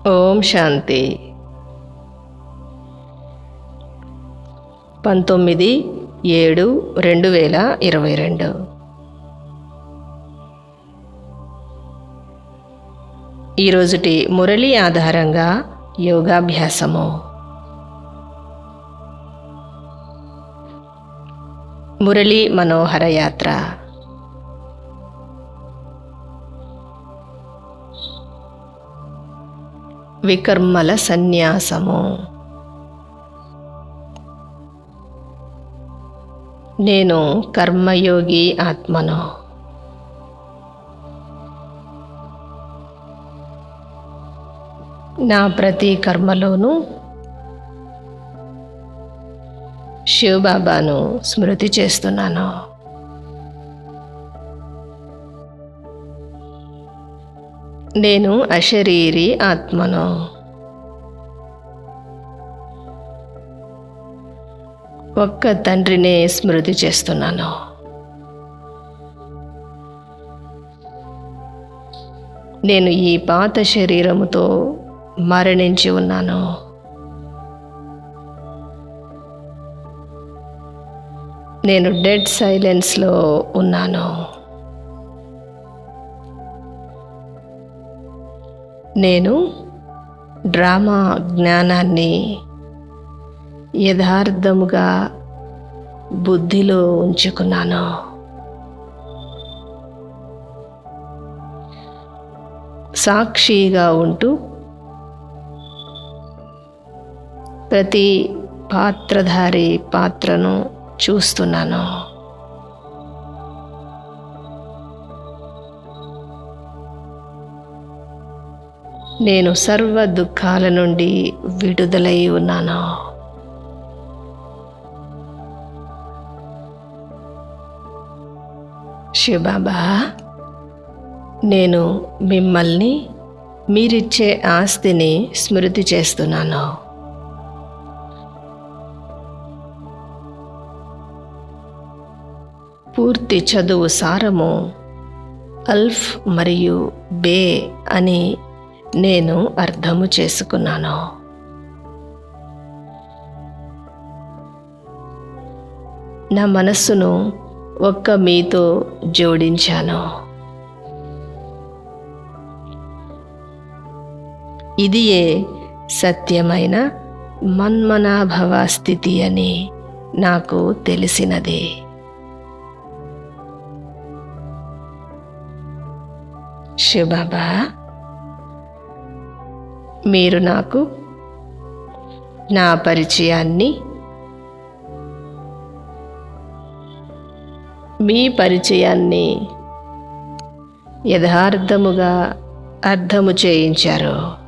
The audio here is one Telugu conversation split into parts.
ఓం శాంతి. 19/7/2022. ఈరోజుటి మురళి ఆధారంగా యోగాభ్యాసము. మురళి మనోహర యాత్ర. వికర్మల సన్యాసము. నేను కర్మయోగి ఆత్మను. నా ప్రతి కర్మలోనూ శివబాబాను స్మృతి చేస్తున్నాను. నేను అశరీరి ఆత్మను. ఒక్క తండ్రినే స్మృతి చేస్తున్నాను. నేను ఈ పాత శరీరముతో మరణించి ఉన్నాను. నేను డెడ్ సైలెన్స్లో ఉన్నాను. నేను డ్రామా జ్ఞానాన్ని యథార్థముగా బుద్ధిలో ఉంచుకున్నాను. సాక్షిగా ఉంటూ ప్రతి పాత్రధారి పాత్రను చూస్తున్నాను. నేను సర్వ దుఃఖాల నుండి విడుదలై ఉన్నాను. శివబాబా, నేను మిమ్మల్ని మీరిచ్చే ఆస్తిని స్మృతి చేస్తున్నాను. పూర్తి చదువు సారము అల్ఫ్ మరియు బే అని నేను అర్థము చేసుకున్నాను. నా మనస్సును ఒక్క మీతో జోడించాను. ఇదియే సత్యమైన మన్మనాభవ స్థితి అని నాకు తెలిసినది. శివబాబా, మీరు నాకు నా పరిచయాన్ని, మీ పరిచయాన్ని యథార్థముగా అర్థము చేయించారు.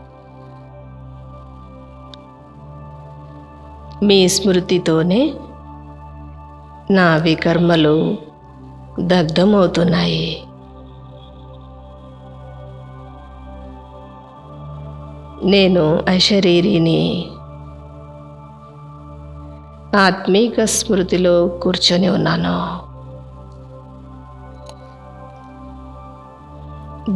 మీ స్మృతితోనే నా వికర్మలు దగ్ధమవుతున్నాయి. నేను అశరీరిని. ఆత్మీక స్మృతిలో కూర్చొని ఉన్నాను.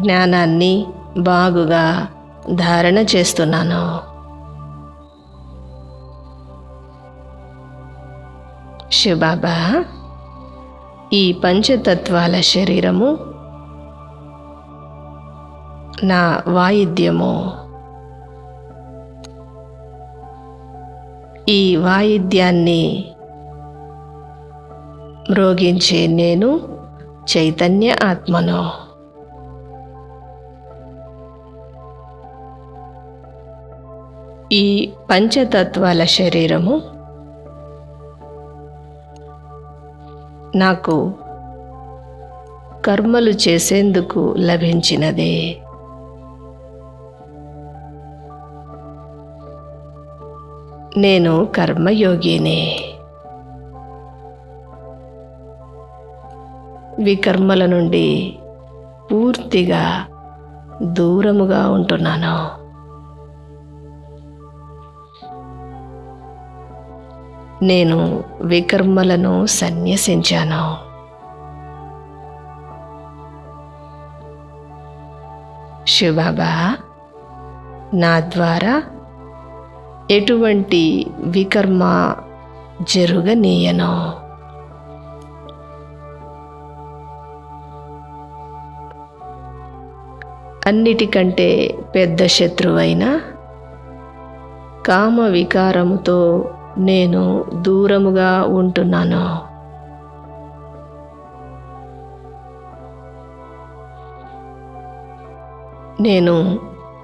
జ్ఞానాన్ని బాగుగా ధారణ చేస్తున్నాను. శివబాబా, ఈ పంచతత్వాల శరీరము నా వాయిద్యము. ఈ వాయిద్యాన్ని మ్రోగించే నేను చైతన్య ఆత్మను. ఈ పంచతత్వాల శరీరము నాకు కర్మలు చేసేందుకు లభించినదే. నేను కర్మయోగిని. వికర్మల నుండి పూర్తిగా దూరముగా ఉంటున్నాను. నేను వికర్మలను సన్యసించాను. శివబాబా, నా ద్వారా ఎటువంటి వికర్మ జరుగనీయను. అన్నిటికంటే పెద్ద శత్రువైన కామ వికారముతో నేను దూరముగా ఉంటున్నాను. నేను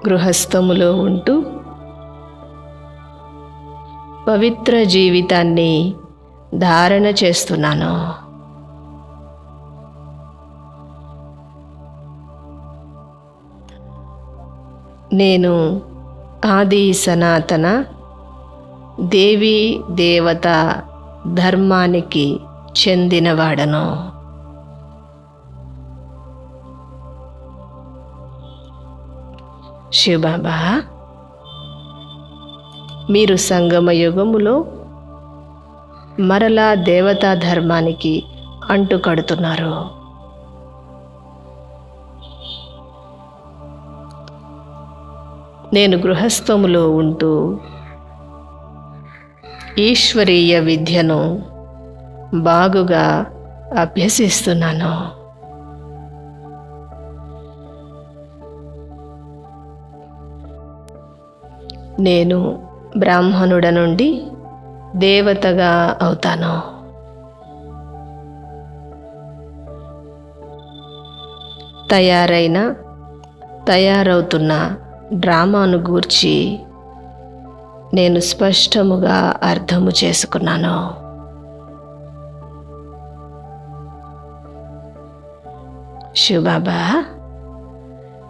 గృహస్థములో ఉంటూ పవిత్ర జీవితాన్ని ధారణ చేస్తున్నాను. నేను ఆది సనాతన దేవీ దేవత ధర్మానికి చెందినవాడను. శివబాబా, మీరు సంగమ యుగములో మరలా దేవతా ధర్మానికి అంటుకడుతున్నారు. నేను గృహస్థములో ఉంటూ ఈశ్వరీయ విద్యను బాగుగా అభ్యసిస్తున్నాను. నేను బ్రాహ్మణుడ నుండి దేవతగా అవుతాను. తయారవుతున్న డ్రామాను గూర్చి నేను స్పష్టముగా అర్థము చేసుకున్నాను. శివబాబా,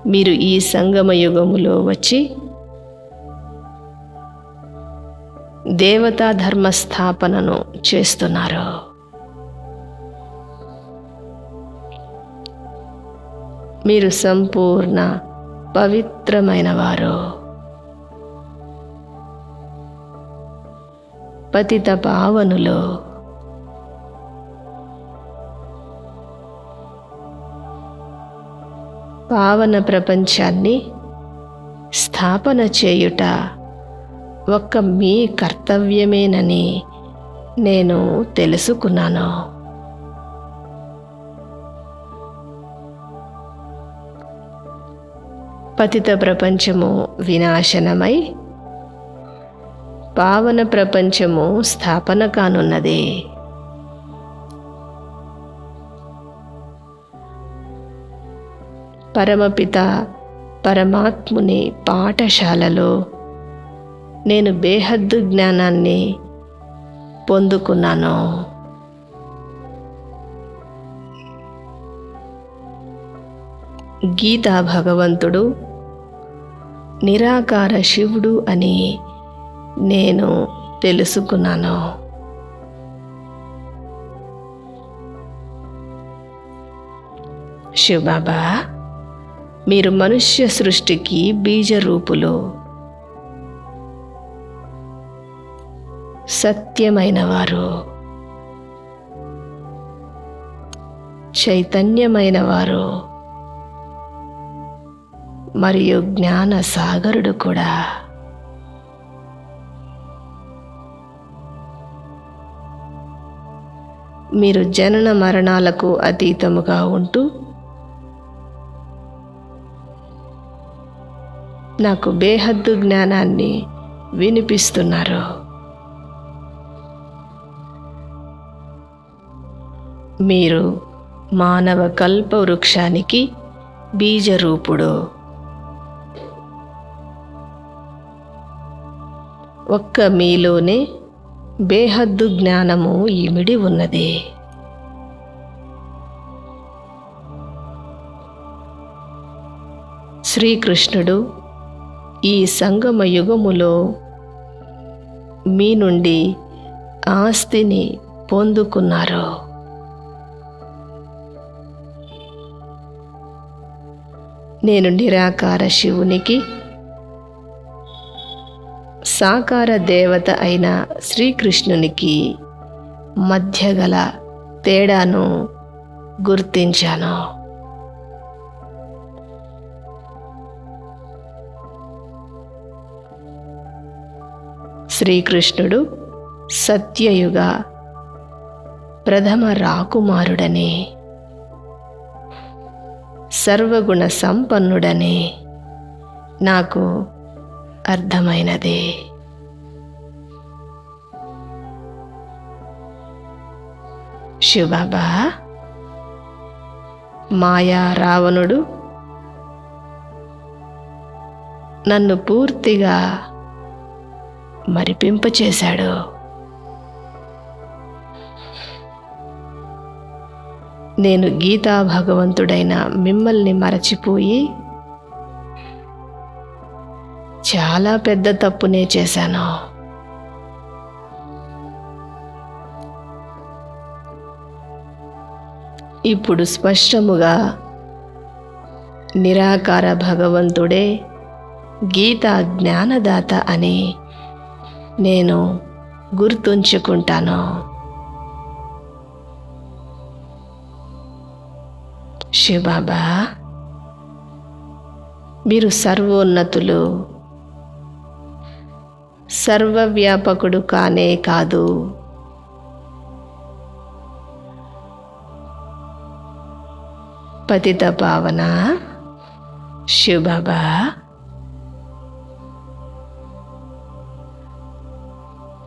మీరు ఈ సంగమ యుగములో వచ్చి దేవతా ధర్మ స్థాపనను చేస్తున్నారు. మీరు సంపూర్ణ పవిత్రమైన వారు. పతిత పావనులు. పావన ప్రపంచాన్ని స్థాపన చేయుట ఒక్క మీ కర్తవ్యమేనని నేను తెలుసుకున్నాను. పతిత ప్రపంచము వినాశనమై పావన ప్రపంచము స్థాపన కానున్నది. పరమపిత పరమాత్ముని పాఠశాలలో నేను బేహద్దు జ్ఞానాన్ని పొందుకున్నాను. గీతా భగవంతుడు నిరాకార శివుడు అని నేను తెలుసుకున్నాను. శివబాబా, మీరు మనుష్య సృష్టికి బీజరూపులు. సత్యమైన వారు, చైతన్యమైన వారు మరియు జ్ఞాన సాగరుడు కూడా. మీరు జనన మరణాలకు అతీతముగా ఉంటూ నాకు బేహద్దు జ్ఞానాన్ని వినిపిస్తున్నారు. మీరు మానవ కల్ప వృక్షానికి బీజరూపుడు. ఒక్క మీలోనే బేహద్దు జ్ఞానము ఇమిడి ఉన్నది. శ్రీకృష్ణుడు ఈ సంగమ యుగములో మీ నుండి ఆస్తిని పొందుకున్నారు. నేను నిరాకార శివునికి సాకార దేవత అయిన శ్రీకృష్ణునికి మధ్య గల తేడాను గుర్తించాను. శ్రీకృష్ణుడు సత్యయుగ ప్రథమ రాకుమారుడని, సర్వగుణ సంపన్నుడని నాకు అర్థమైనది. శివబాబా, మాయా రావణుడు నన్ను పూర్తిగా మరిపింపచేశాడు. నేను గీతా భగవంతుడైన మిమ్మల్ని మరచిపోయి చాలా పెద్ద తప్పునే చేశాను. ఇప్పుడు స్పష్టముగా నిరాకార భగవంతుడే గీతా జ్ఞానదాత అని నేను గుర్తుంచుకుంటాను. శివబాబా, మీరు సర్వోన్నతులు, సర్వవ్యాపకుడు కానే కాదు. పతిత పావన శివబాబా,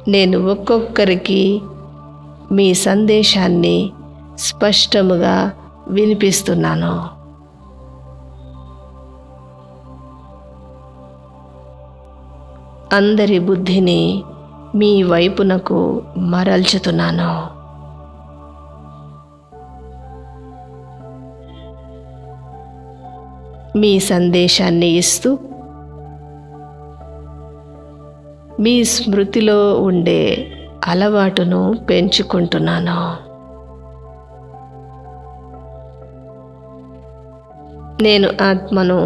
నేను ఒక్కొక్కరికి మీ సందేశాన్ని స్పష్టముగా వినిపిస్తున్నాను. అందరి బుద్ధిని మీ వైపునకు మరల్చుతున్నాను. మీ సందేశాన్ని ఇస్తూ మీ స్మృతిలో ఉండే అలవాటును పెంచుకుంటున్నాను. నేను ఆత్మను,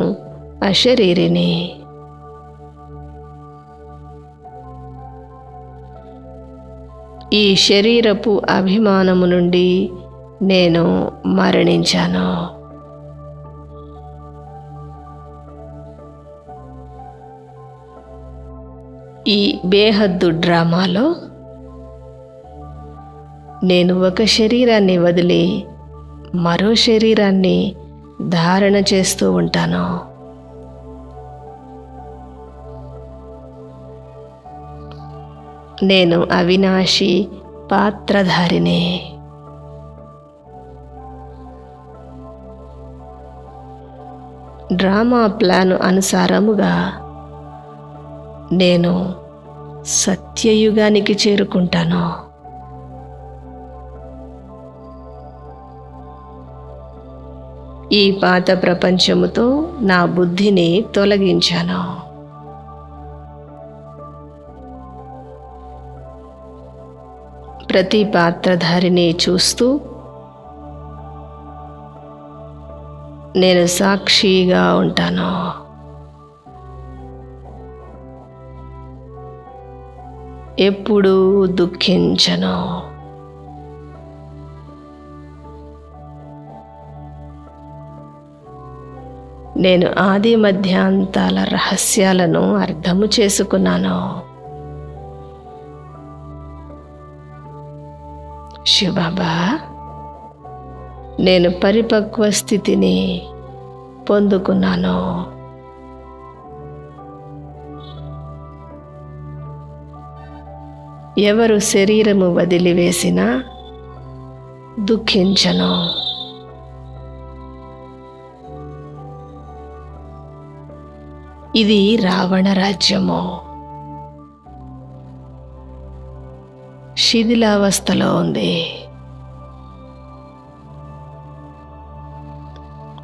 అశరీరిని. ఈ శరీరపు అభిమానము నుండి నేను మరణించాను. ఈ బేహద్దు డ్రామాలో నేను ఒక శరీరాన్ని వదిలి మరో శరీరాన్ని ధారణ చేస్తూ ఉంటాను. నేను అవినాశి పాత్రధారిని. డ్రామా ప్లాను అనుసారముగా నేను సత్యయుగానికి చేరుకుంటాను. ఈ పాత ప్రపంచముతో నా బుద్ధిని తొలగించాను. ప్రతి పాత్రధారిని చూస్తూ నేను సాక్షిగా ఉంటాను. ఎప్పుడూ దుఃఖించను. నేను ఆది మధ్యాంతాల రహస్యాలను అర్థము చేసుకున్నాను. శివబాబా, నేను పరిపక్వ స్థితిని పొందుకున్నాను. ఎవరు శరీరము వదిలివేసినా దుఃఖించను. ఇది రావణ రాజ్యము. శిథిలావస్థలో ఉంది.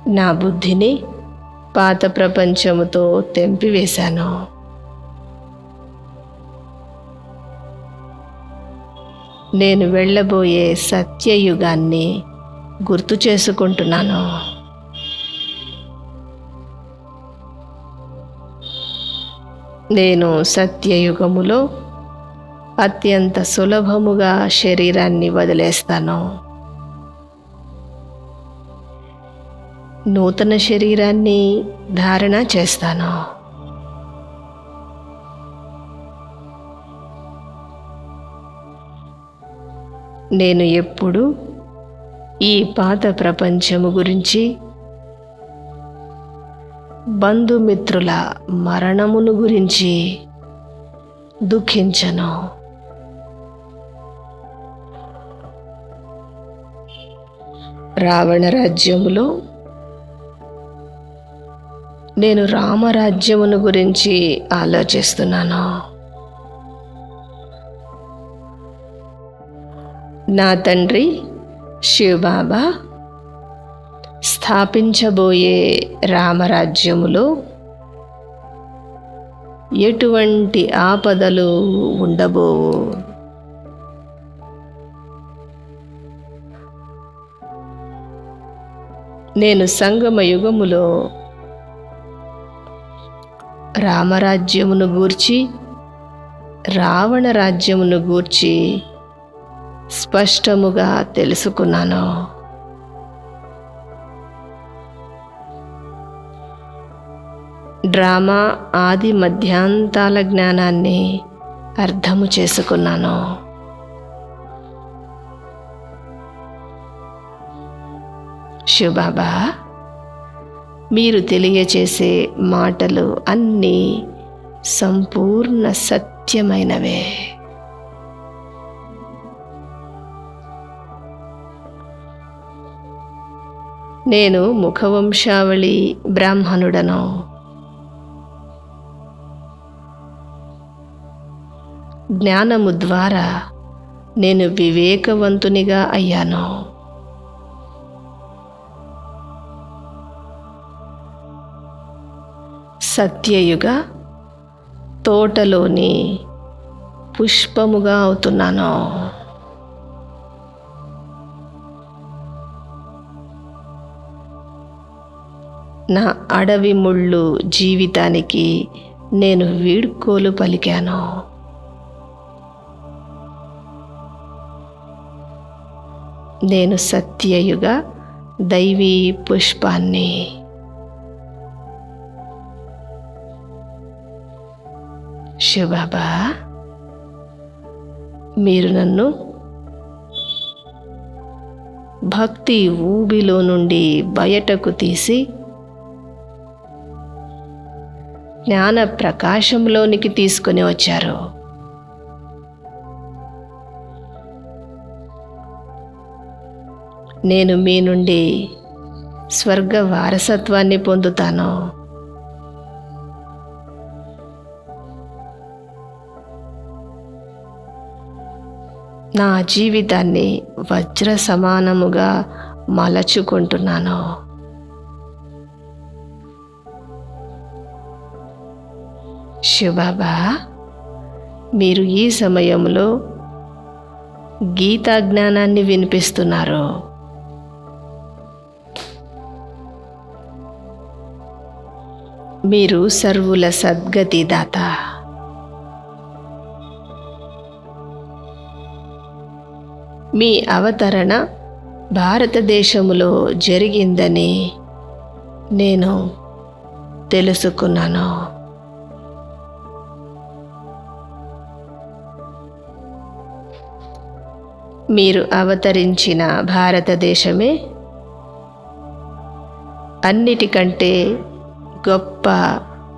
నా బుద్ధిని పాత ప్రపంచముతో తెంపివేశాను. నేను వెళ్ళబోయే సత్యయుగాన్ని గుర్తు చేసుకుంటున్నాను. నేను సత్యయుగములో అత్యంత సులభముగా శరీరాన్ని వదిలేస్తాను. నూతన శరీరాన్ని ధారణ చేస్తాను. నేను ఎప్పుడు ఈ పాత ప్రపంచము గురించి, బంధుమిత్రుల మరణమును గురించి దుఃఖించను. రావణ రాజ్యములో నేను రామరాజ్యమును గురించి ఆలోచిస్తున్నాను. నా తండ్రి శివబాబా స్థాపించబోయే రామరాజ్యములో ఎటువంటి ఆపదలు ఉండబోవు. నేను సంగమ యుగములో రామరాజ్యమును గూర్చి, రావణ రాజ్యమును గూర్చి స్పష్టముగా తెలుసుకున్నాను. డ్రామా ఆది మధ్యాంతాల జ్ఞానాన్ని అర్థము చేసుకున్నాను. శివబాబా, మీరు తెలియచేసే మాటలు అన్నీ సంపూర్ణ సత్యమైనవే. నేను ముఖవంశావళి బ్రాహ్మణుడను. జ్ఞానము ద్వారా నేను వివేకవంతునిగా అయ్యాను. సత్యయుగ తోటలోని పుష్పముగా అవుతున్నాను. నా అడవి ముళ్ళు జీవితానికి నేను వీడ్కోలు పలికాను. నేను సత్యయుగ దైవీ పుష్పాన్ని. శివబాబా, మీరు నన్ను భక్తి ఊబిలో నుండి బయటకు తీసి జ్ఞాన ప్రకాశంలోనికి తీసుకొని వచ్చారు. నేను మీ నుండి స్వర్గ వారసత్వాన్ని పొందుతాను. నా జీవితాన్ని వజ్ర సమానముగా మలచుకుంటున్నాను. శివబాబా, మీరు ఈ సమయంలో గీతా జ్ఞానాన్ని వినిపిస్తున్నారు. మీరు సర్వుల సద్గతి దాత. మీ అవతరణ భారతదేశములో జరిగిందని నేను తెలుసుకున్నాను. మీరు అవతరించిన భారతదేశమే అన్నిటికంటే గొప్ప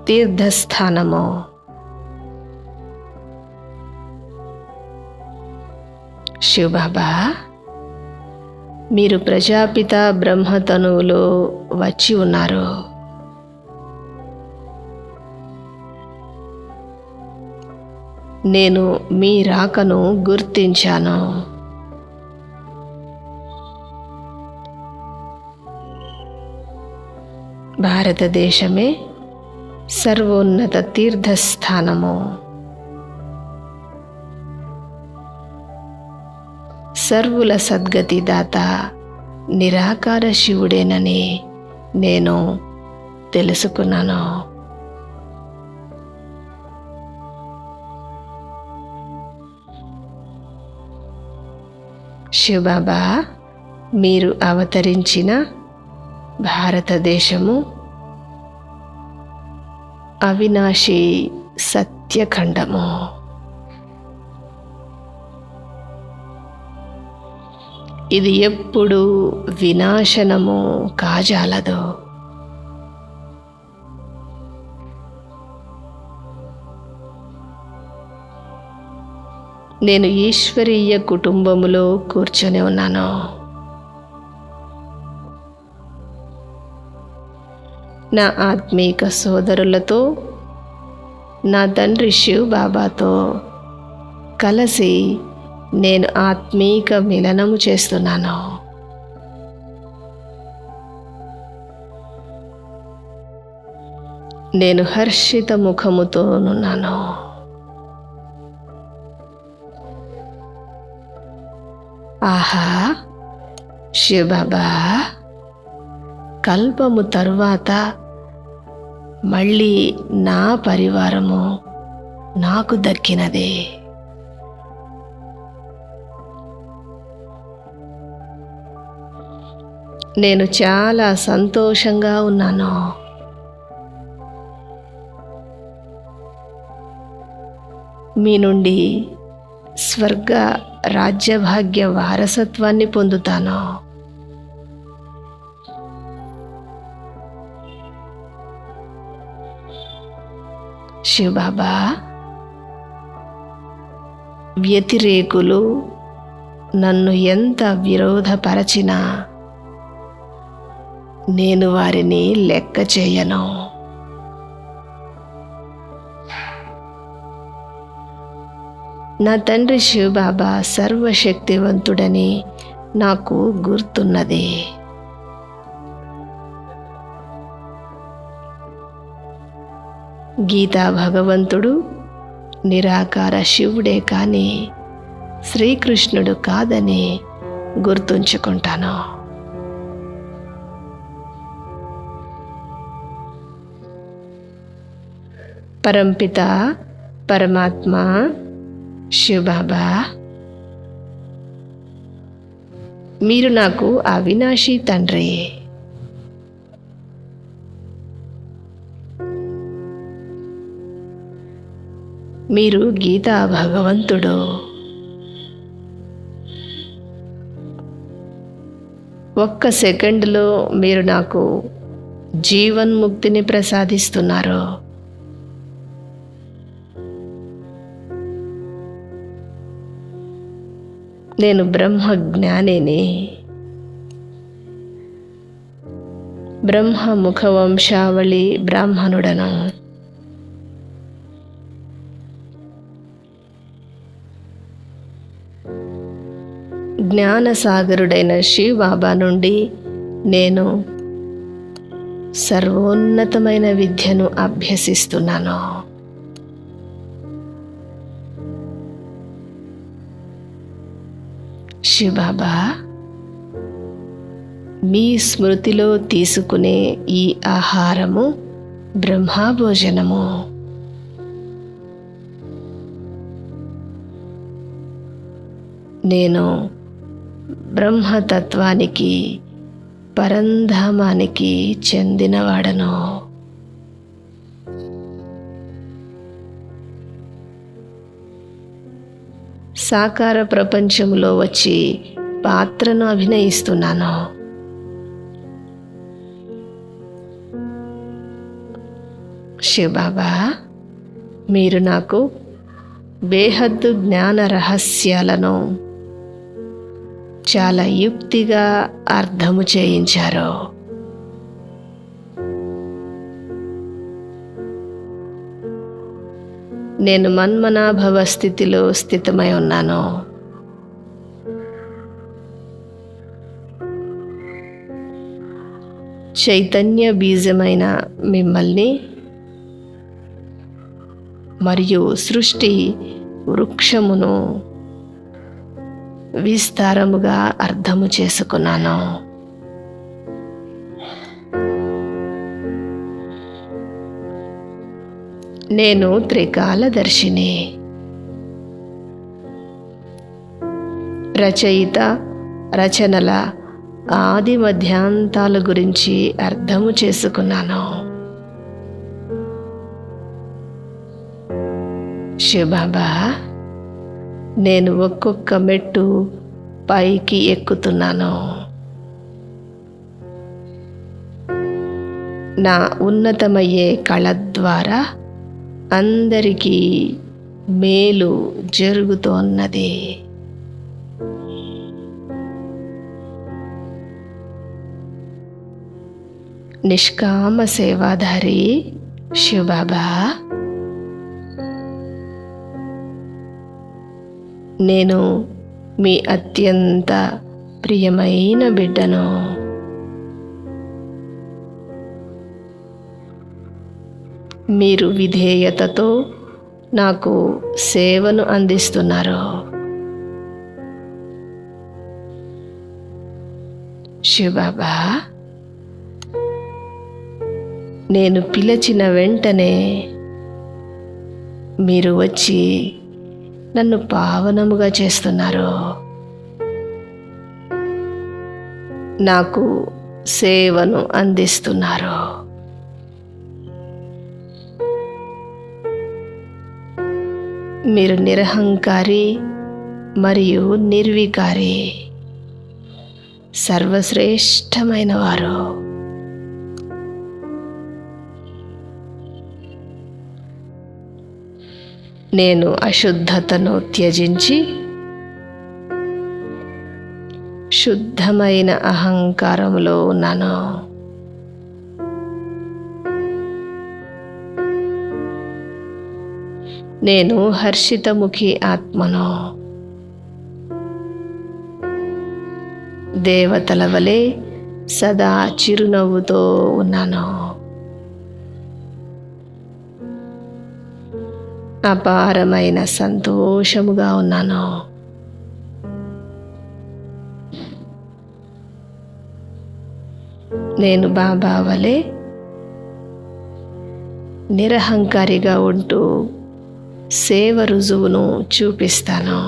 తీర్థస్థానము. శివబాబా, మీరు ప్రజాపిత బ్రహ్మతనువులో వచ్చి ఉన్నారు. నేను మీ రాకను గుర్తించాను. భారతదేశమే సర్వోన్నత తీర్థస్థానము. సర్వుల సద్గతి దాత నిరాకార శివుడేనని నేను తెలుసుకున్నాను. శివబాబా, మీరు అవతరించిన భారతదేశము అవినాశి సత్యఖండము. ఇది ఎప్పుడూ వినాశనము కాజాలదు. నేను ఈశ్వరీయ కుటుంబములో కూర్చొని ఉన్నాను. నా ఆత్మీక సోదరులతో, నా తండ్రి శివ్ బాబాతో కలిసి నేను ఆత్మీక మిలనము చేస్తున్నాను. నేను హర్షిత ముఖముతోనున్నాను. ఆహా, శివబాబా కల్పము తరువాత మళ్ళీ నా పరివారము నాకు దక్కినదే. నేను చాలా సంతోషంగా ఉన్నాను. మీ నుండి స్వర్గ రాజ్యభాగ్య వారసత్వాన్ని పొందుతాను. శివబాబా, వ్యతిరేకులు నన్ను ఎంత విరోధపరచినా నేను వారిని లెక్క చేయను. నా తండ్రి శివబాబా సర్వశక్తివంతుడని నాకు గుర్తున్నది. గీతా భగవంతుడు నిరాకార శివుడే కానీ శ్రీకృష్ణుడు కాదని గుర్తుంచుకుంటాను. పరంపిత పరమాత్మ శివబాబా, మీరు నాకు అవినాశి తండ్రి. మీరు గీతా భగవంతుడు. ఒక్క సెకండ్లో మీరు నాకు జీవన్ముక్తిని ప్రసాదిస్తున్నారు. నేను బ్రహ్మజ్ఞానిని. బ్రహ్మ ముఖవంశావళి బ్రాహ్మణుడను. జ్ఞానసాగరుడైన శివ్ బాబా నుండి నేను సర్వోన్నతమైన విద్యను అభ్యసిస్తున్నాను. శివ్ బాబా, మీ స్మృతిలో తీసుకునే ఈ ఆహారము బ్రహ్మభోజనము. నేను బ్రహ్మతత్వానికి, పరంధామానికి చెందినవాడను. సాకార ప్రపంచంలో వచ్చి పాత్రను అభినయిస్తున్నాను. శివబాబా, మీరు నాకు బేహద్దు జ్ఞాన రహస్యాలను చాలా యుక్తిగా అర్థము చేయించారు. నేను మన్మనాభవ స్థితిలో స్థితమై ఉన్నాను. చైతన్య బీజమైన మిమ్మల్ని మరియు సృష్టి వృక్షమును విస్తారముగా అర్థము చేసుకున్నాను. నేను త్రికాలదర్శిని. రచయిత రచనల ఆది మధ్యాంతాల గురించి అర్థము చేసుకున్నాను. శివబాబా, నేను ఒక్కొక్క మెట్టు పైకి ఎక్కుతున్నాను. నా ఉన్నతమయ్యే కళ ద్వారా అందరికీ మేలు జరుగుతోన్నది. నిష్కామ సేవాధారి శివబాబా, నేను మీ అత్యంత ప్రియమైన బిడ్డను. మీరు విధేయతతో నాకు సేవను అందిస్తున్నారు. శివబాబా, నేను పిలిచిన వెంటనే మీరు వచ్చి నన్ను పావనముగా చేస్తున్నారు. నాకు సేవను అందిస్తున్నారు. మీరు నిరహంకారి మరియు నిర్వికారి, సర్వశ్రేష్టమైన వారు. నేను అశుద్ధతను త్యజించి శుద్ధమైన అహంకారంలో ఉన్నాను. నేను హర్షితముఖి ఆత్మను. దేవతల వలె సదా చిరునవ్వుతో ఉన్నాను. అపారమైన సంతోషముగా ఉన్నాను. నేను బాబా వలె నిరహంకారిగా ఉంటూ సేవ రుజువును చూపిస్తాను.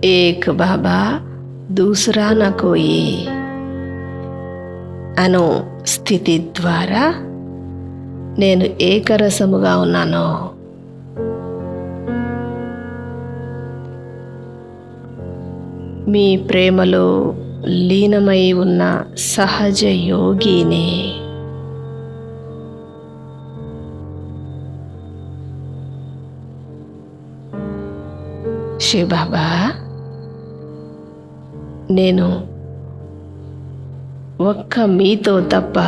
ఏక్ బాబా దూసరా నా కోయి అను స్థితి ద్వారా నేను ఏకరసముగా ఉన్నాను. మీ ప్రేమలో లీనమై ఉన్న సహజ యోగిని. శివబాబా, నేను ఒక్క మీతో తప్ప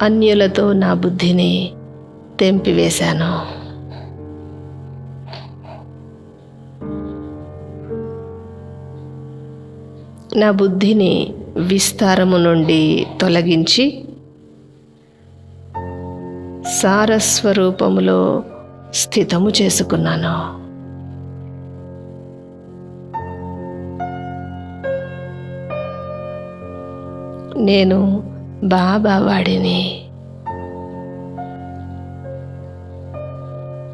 అన్యులతో నా బుద్ధిని తెంపివేశాను. నా బుద్ధిని విస్తారము నుండి తొలగించి సారస్వరూపములో స్థితము చేసుకున్నాను. నేను బాబా వాడిని.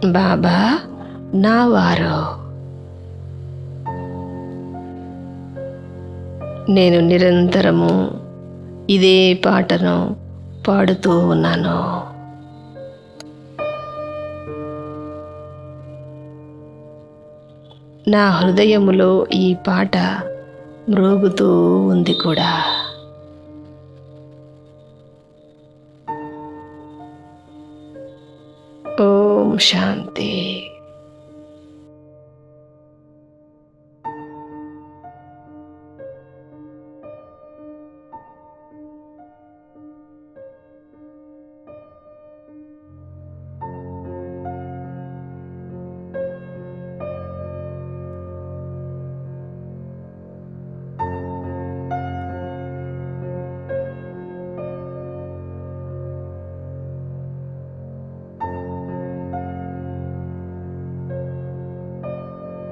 బాబా నా వారు. నేను నిరంతరము ఇదే పాటను పాడుతూ ఉన్నాను. నా హృదయములో ఈ పాట మ్రోగుతూ ఉంది కూడా. ఓం శాంతి.